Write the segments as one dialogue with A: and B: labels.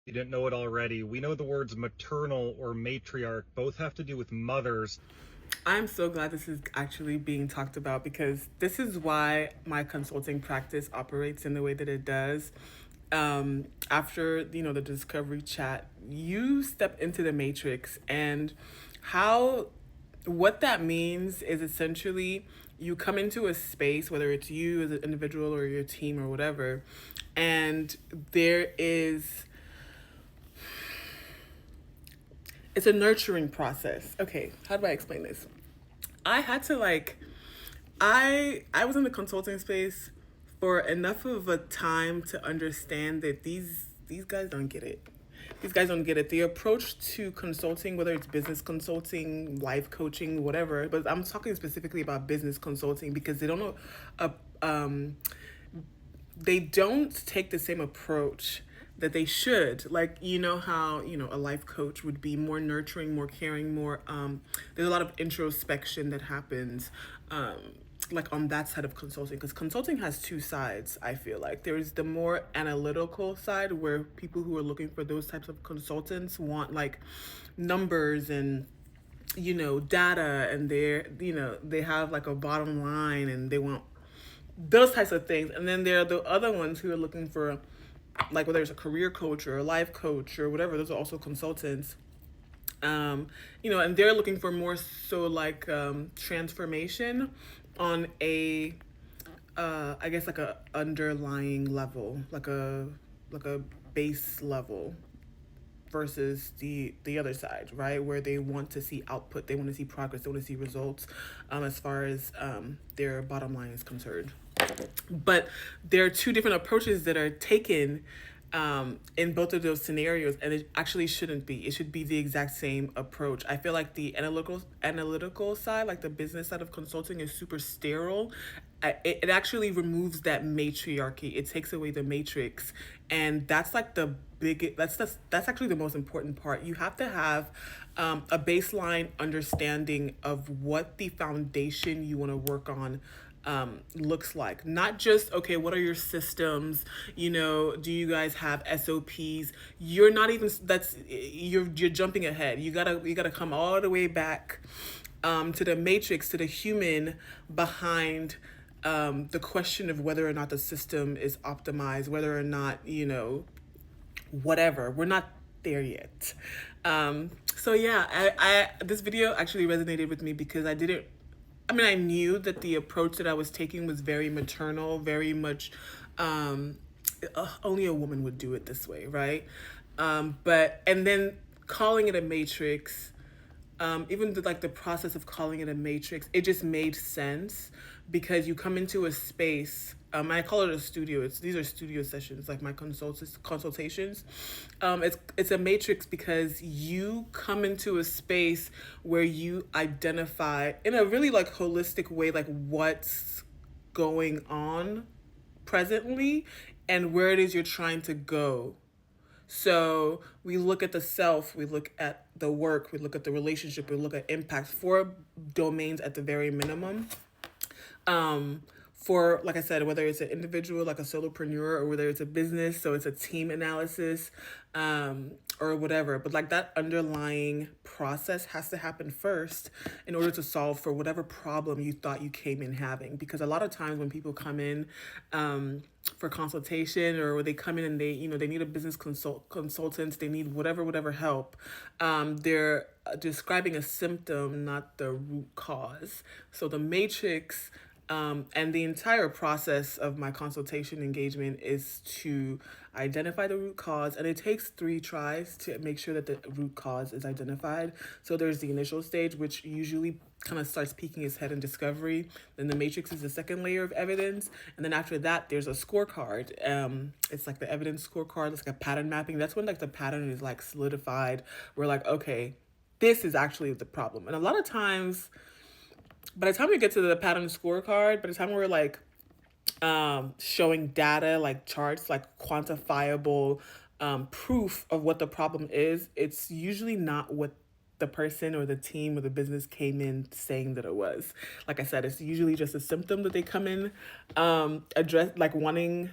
A: You didn't know it already. We know the words maternal or matriarch both have to do with mothers.
B: I'm so glad this is actually being talked about because this is why my consulting practice operates in the way that it does. After the discovery chat, you step into the matrix, and how what that means is essentially you come into a space, whether it's you as an individual or your team or whatever, and there is it's a nurturing process. Okay, how do I explain this? I had to I was in the consulting space for enough of a time to understand that these guys don't get it. These guys don't get it. The approach to consulting, whether it's business consulting, life coaching, whatever, but I'm talking specifically about business consulting because they don't know uh, um they don't take the same approach that they should. Like, you know how, a life coach would be more nurturing, more caring, more there's a lot of introspection that happens like on that side of consulting, because consulting has two sides. I feel like there's the more analytical side where people who are looking for those types of consultants want like numbers and data, and they have like a bottom line and they want those types of things. And then there are the other ones who are looking for, like, whether it's a career coach or a life coach or whatever. Those are also consultants. And they're looking for more so like transformation on a I guess like a underlying level, like a base level, versus the other side, right, where they want to see output, they want to see progress, they want to see results, as far as their bottom line is concerned. But there are two different approaches that are taken in both of those scenarios, and it actually shouldn't be. It should be the exact same approach. I feel like the analytical side, like the business side of consulting, is super sterile. It actually removes that matriarchy. It takes away the matrix, and that's like the big. That's actually the most important part. You have to have a baseline understanding of what the foundation you want to work on looks like. Not just, okay, what are your systems? Do you guys have SOPs? You're not even, you're jumping ahead. You gotta come all the way back to the matrix, to the human behind the question of whether or not the system is optimized, whether or not, whatever. We're not there yet. So yeah, this video actually resonated with me because I knew that the approach that I was taking was very maternal, very much only a woman would do it this way, right? And then calling it a matrix, even like the process of calling it a matrix, it just made sense because you come into a space. I call it a studio. These are studio sessions, like my consultations. It's a matrix because you come into a space where you identify in a really like holistic way, like what's going on presently and where it is you're trying to go. So we look at the self, we look at the work, we look at the relationship, we look at impact, four domains at the very minimum. For, like I said, whether it's an individual, like a solopreneur, or whether it's a business, so it's a team analysis, or whatever. But like that underlying process has to happen first in order to solve for whatever problem you thought you came in having. Because a lot of times when people come in for consultation, or they come in and they need a business consultant, they need whatever help, they're describing a symptom, not the root cause. So the matrix, and the entire process of my consultation engagement is to identify the root cause, and it takes 3 tries to make sure that the root cause is identified. So there's the initial stage, which usually kind of starts peeking its head in discovery. Then the matrix is the second layer of evidence, and then after that, there's a scorecard. It's like the evidence scorecard. It's like a pattern mapping. That's when like the pattern is like solidified. We're like, okay, this is actually the problem, and a lot of times by the time we get to the pattern scorecard, by the time we're like showing data, like charts, like quantifiable proof of what the problem is, it's usually not what the person or the team or the business came in saying that it was. Like I said, it's usually just a symptom that they come in address, like wanting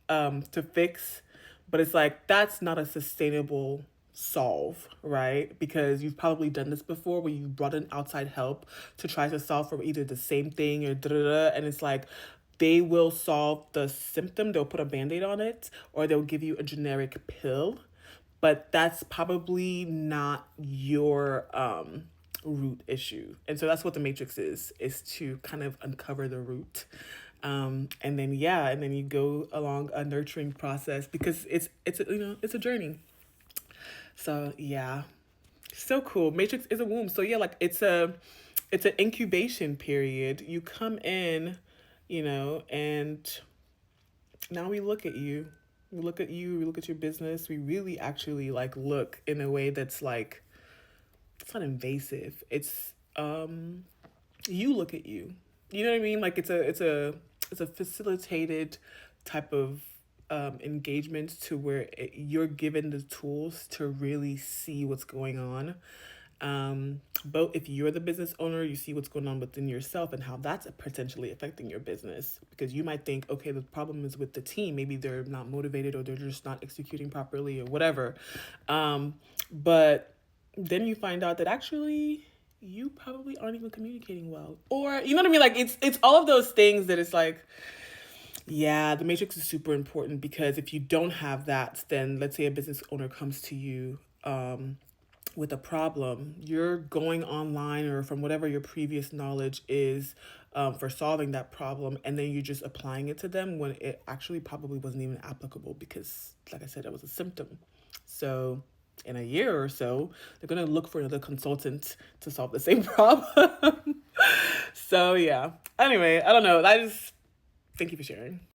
B: to fix, But it's like, that's not a sustainable solve, right? Because you've probably done this before where you brought in outside help to try to solve for either the same thing or da da da. And it's like, they will solve the symptom, they'll put a band aid on it, or they'll give you a generic pill. But that's probably not your root issue. And so that's what the matrix is to kind of uncover the root. And then yeah, and then you go along a nurturing process because it's it's a journey. So yeah, so cool. Matrix is a womb. So yeah, like it's an incubation period. You come in, and now we look at you. We look at you, we look at your business. We really actually like look in a way that's like, it's not invasive. It's you look at you. You know what I mean? Like it's a facilitated type of engagement to where you're given the tools to really see what's going on. But if you're the business owner, you see what's going on within yourself and how that's potentially affecting your business. Because you might think, okay, the problem is with the team. Maybe they're not motivated or they're just not executing properly or whatever. But then you find out that actually you probably aren't even communicating well. Or you know what I mean? Like it's all of those things that it's like, yeah, the matrix is super important because if you don't have that, then let's say a business owner comes to you with a problem, you're going online or from whatever your previous knowledge is for solving that problem, and then you're just applying it to them when it actually probably wasn't even applicable because, like I said, it was a symptom. So in a year or so, they're going to look for another consultant to solve the same problem. So yeah. Anyway, I don't know. Thank you for sharing.